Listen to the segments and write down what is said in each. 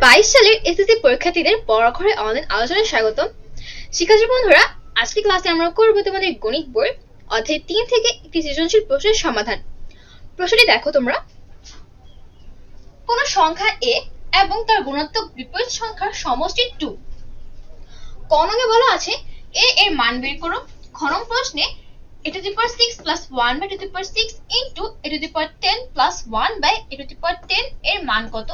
2022 সালের এসএসসি পরীক্ষার্থীদের পড়াঘরে অনলাইন আলোচনায় স্বাগতম। শিক্ষার্থী বন্ধুরা, আজকে ক্লাসে আমরা করব তোমাদের গণিত বই অধ্যায় 3 থেকে একটি সৃজনশীল প্রশ্নের সমাধান। প্রশ্নটি দেখো তোমরা। কোন সংখ্যা a এবং তার গুণাত্মক বিপরীত সংখ্যার সমষ্টি 2। ক নংয়ে বলা আছে a এর মান বের করো। খ নং প্রশ্নে a to the power 6 plus 1 by 2 to the power 6 into a to the power 10 plus 1 by a to the power 10 এর মান কত?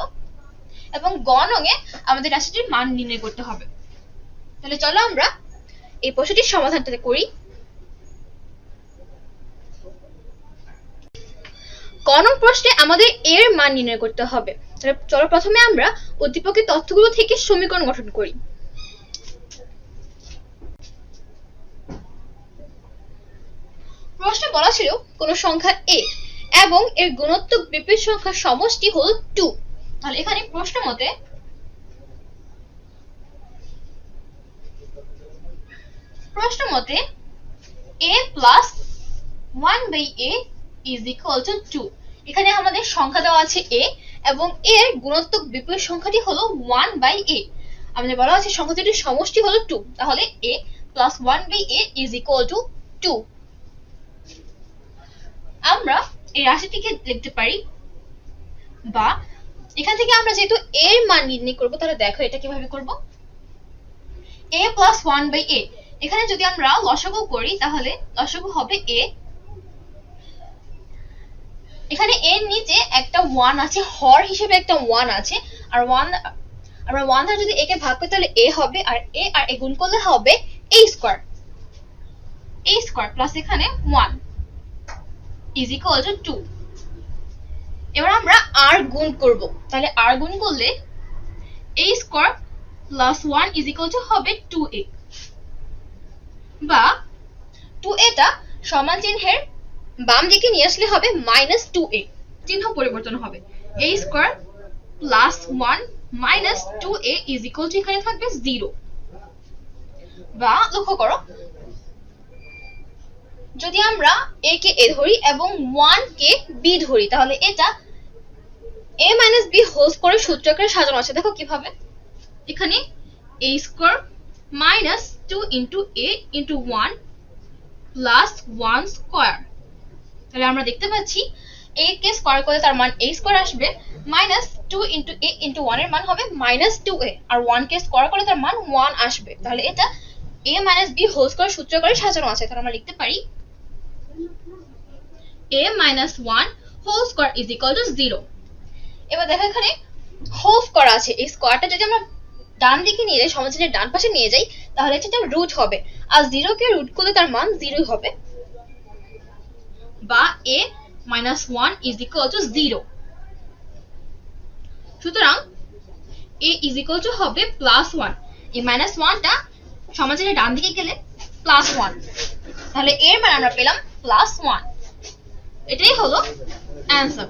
এবং গ নংয়ে আমাদের রাশিটির মান নির্ণয় করতে হবে। তাহলে চলো আমরা এই প্রশ্নটির সমাধানটা করি। ক নং প্রশ্নে আমাদের এর মান নির্ণয় করতে হবে। তাহলে চলো প্রথমে আমরা উদ্দীপকের তথ্যগুলো থেকে সমীকরণ গঠন করি। প্রশ্নে বলা ছিল কোন সংখ্যা a এবং এর গুণাত্মক বিপরীত সংখ্যার সমষ্টি হলো 2। তাহলে এখানে প্রশ্ন মতে a plus 1 by a is equal to 2। এখানে আমাদের সংখ্যা দেওয়া আছে a এবং এর গুণাত্মক বিপরীত সংখ্যাটি হলো 1 by a। আমাদের বলা আছে সংখ্যা দুটির সমষ্টি হলো 2। তাহলে a plus 1 by a is equal to 2। আমরা এই রাশিটিকে লিখতে পারি, বা এখান থেকে আমরা যেহেতু এর মান নির্ণয় করব, তাহলে দেখো এটা কিভাবে করব। a plus 1 by a, এখানে যদি আমরা লসাগু করি তাহলে লসাগু হবে a। এখানে এর নিচে একটা 1 আছে, হর হিসেবে একটা 1 আছে, আর 1 আমরা 1 দ্বারা যদি a কে ভাগ করি তাহলে a হবে, আর a আর a গুণ করলে হবে a square. a square plus এখানে 1 is equal to 2। এবার আমরা r গুণ করব। তাহলে r গুণ করলে a square plus 1 is equal to হবে 2a, বা 2a টা সমান চিহ্নের বাম দিকে নিয়ে আসলে হবে -2a, চিহ্ন পরিবর্তন হবে। a square plus 1 minus 2a is equal to এখানে থাকবে 0। বা লক্ষ্য করো, যদি আমরা a কে a ধরি এবং 1 কে b ধরি তাহলে এটা a - b হোল স্কয়ারের সূত্রাকারে সাজানো আছে। দেখো কিভাবে, এখানে a square minus 2 into a into 1 plus 1 square. তাহলে আমরা দেখতে পাচ্ছি a কে স্কয়ার করলে তার মান a স্কয়ার আসবে, মাইনাস 2 into a into 1 এর মান হবে -2a, আর 1 কে স্কয়ার করলে তার মান 1 আসবে। তাহলে এটা a - b হোল স্কয়ার সূত্রাকারে সাজানো আছে। তাহলে আমরা লিখতে পারি a - 1 whole square is equal to 0। এবার দেখো এখানে হোল স্কয়ার আছে, এই স্কয়ারটা যদি আমরা ডান দিকে নিয়ে যাই, সমানচিহ্নের ডান পাশে নিয়ে যাই, তাহলে এটা রুট হবে, আর 0 কে রুট করলে তার মান 0 হবে, বা a - 1 is equal to 0। সুতরাং a is equal to হবে +1। এই -1 টা সমানচিহ্নের ডান দিকে গেলে +1, তাহলে এর মান আমরা পেলাম +1। এটাই হলো অ্যানসার।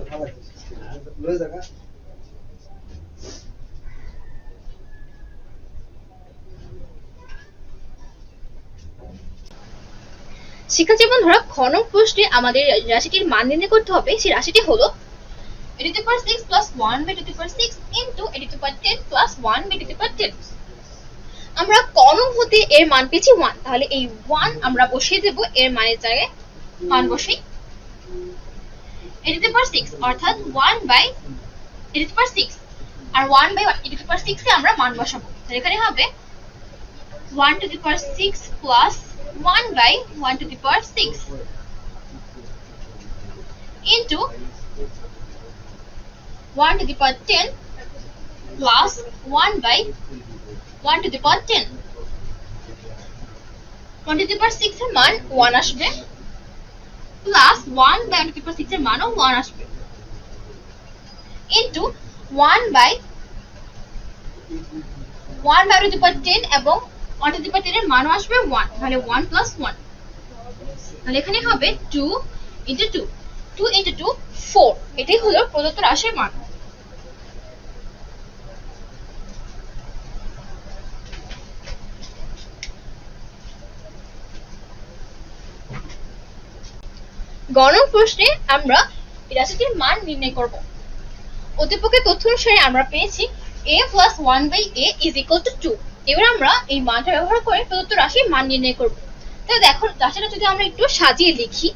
শিক্ষার্থী বন্ধুরা, খ নং প্রশ্নে আমাদের রাশিটির মান নির্ণয় করতে হবে। সেই রাশিটি হলো a to the power 6 plus 1 by 2 to the power 6 into a to the power 10 plus 1 by 2 to the power 10। আমরা ক নং হতে এর মান পেয়েছি 1, তাহলে এই 1 আমরা বসিয়ে দেব এর মানের জায়গায়। মান বসাই a to the power 6 অর্থাৎ 1 by a to the power 6, R 1 by a to the power 6 এ আমরা মান বসাবো। তাহলে এখানে হবে 1 to the power 6 plus 1 by 1 to the power 6 into 1 to the power 10 plus 1 by 1 to the power 10। 1 to the power 6 এর মান 1 আসবে, plus 1 by 1 to the power 6 এর মানও 1 আসবে, into 1 by 1 by 1 to the power 10 এবং 1 to the power 10 এর মানও আসবে 1। তাহলে 1 plus 1, তাহলে এখানে হবে 2 into 2, 2 into 2 4। এটাই হলো প্রদত্ত রাশির মান। গ নং প্রশ্নে আমরা এই রাশিটির মান নির্ণয় করব। উদ্দীপকের তথ্য অনুসারে আমরা পেয়েছি a a plus 1 by a is equal to 2। এবার আমরা এই মানটা ব্যবহার করে প্রদত্ত রাশির মান নির্ণয় করব। তাহলে দেখো রাশিটা যদি আমরা একটু সাজিয়ে লিখি,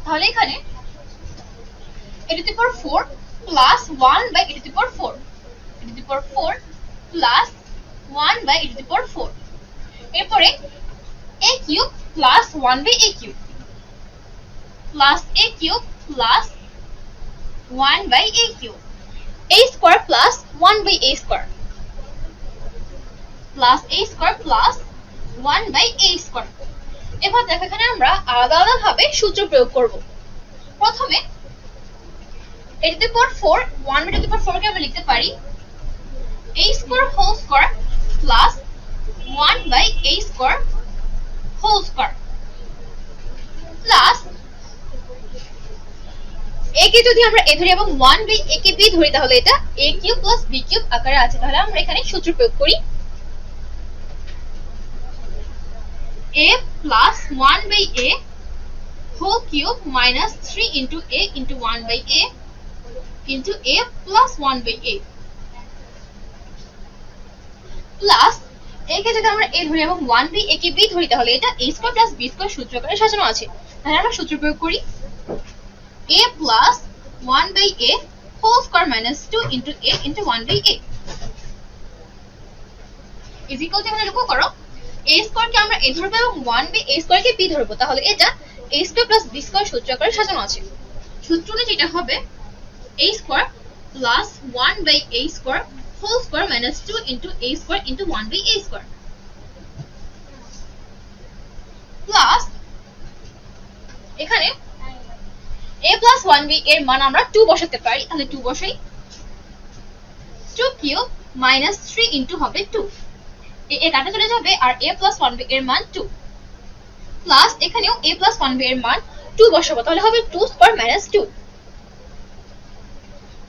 তাহলে এখানে a to the power 4 plus 1 by a to the power 4, a to the power 4 plus 1 by a to the power 4, এরপরে a cube plus 1 by a cube plus a cube plus 1 by a cube, a square plus 1 by a square plus a square plus 1 by a square. এবার দেখো এখানে আমরা আলাদা আলাদা ভাবে সূত্র প্রয়োগ করব। প্রথমে a to the power 4 1 by to the power 4 কে আমরা লিখতে পারি a square whole square plus 1 by a square whole square plus a কে যদি আমরা a ধরি এবং 1 বাই a কে b ধরি, তাহলে এটা a cube plus b cube আকারে আছে। তাহলে আমরা এখানে সূত্র প্রয়োগ করি a plus 1 by a whole cube minus 3 into a into 1 by a into a plus 1 by a plus a কে যদি আমরা a ধরি এবং 1 বাই a কে b ধরি, তাহলে এটা a square plus b square সূত্র আকারে সাজানো আছে। তাহলে আমরা সূত্র প্রয়োগ করি a plus 1 by a whole square minus 2 into a into 1 by a is equal to, এখানে লক্ষ্য করো a স্কয়ার কে আমরা a ধরব এবং 1 বাই a স্কয়ার কে b ধরব, তাহলে এটা a square plus b square সূত্র আকারে সাজানো আছে। সূত্র অনুযায়ী এটা হবে a square plus 1 by a square whole square minus 2 into a square into 1 by a square plus এখানে a প্লাস 1 বাই এর মান আমরা 2 বসাতে পারি, তাহলে 2 বসাই 2 কিউব মাইনাস 3 ইনটু হবে 2, এ কাটা চলে যাবে আর a প্লাস 1 বাই এর মান 2 প্লাস এখানেও a প্লাস 1 বাই এর মান 2 বসাবো, তাহলে হবে 2 square minus 2,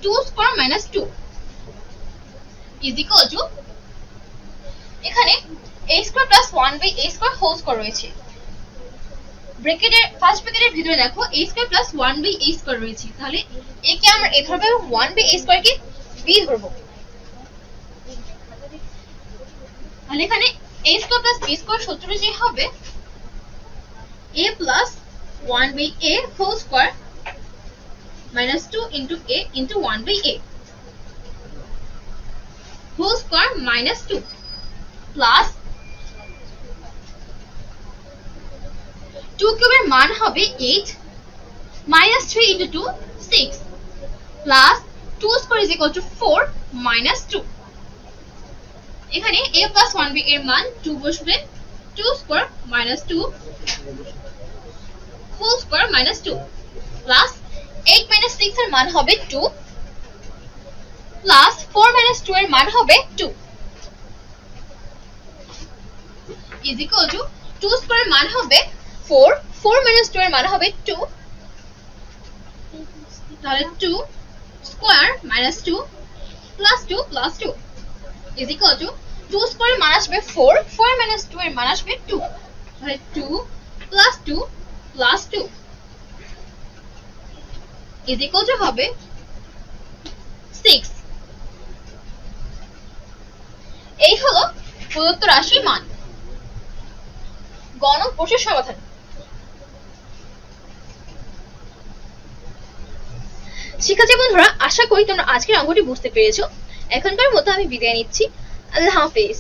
2 square minus 2 is equal to, এখানে a square plus 1 by a square whole square রয়েছে, ব্র্যাকেটের ফার্স্ট ব্র্যাকেটের ভিতরে দেখো a square plus 1 by a square রয়েছে, তাহলে a কে আমরা a ধরব এবং 1 বাই a স্কয়ার কে b ধরব। তাহলে এখানে a square plus b square সূত্র অনুযায়ী হবে a plus 1 by a whole square minus 2 into a into 1 by a whole square minus 2 plus 2 কিউবের মান হবে 8 minus 3 into 2 6 plus 2 square is equal to 4 minus 2, এখানে a প্লাস 1 বাই এর মান 2 বসবে, 2 square minus 2 whole square minus 2 plus 8 minus 6 এর মান হবে 2 প্লাস 4 মাইনাস 2 এর মান হবে 2 ইজ ইকুয়াল টু 2 স্কয়ার এর মান হবে 4, 4 মাইনাস 2 এর মান হবে 2, তাহলে 2 square minus 2 plus 2 plus 2 is equal to 2 square এর মান আসবে 4, 4 মাইনাস 2 এর মান আসবে 2, তাহলে 2 plus 2 plus 2 is equal two হবে 6। এই হলো প্রদত্ত রাশির মান। গণক প্রশ্নের সমাধান। শিক্ষার্থী বন্ধুরা, আশা করি তোমরা আজকের অঙ্কটি বুঝতে পেরেছো। এখনকার মতো আমি বিদায় নিচ্ছি। আল্লাহ হাফেজ।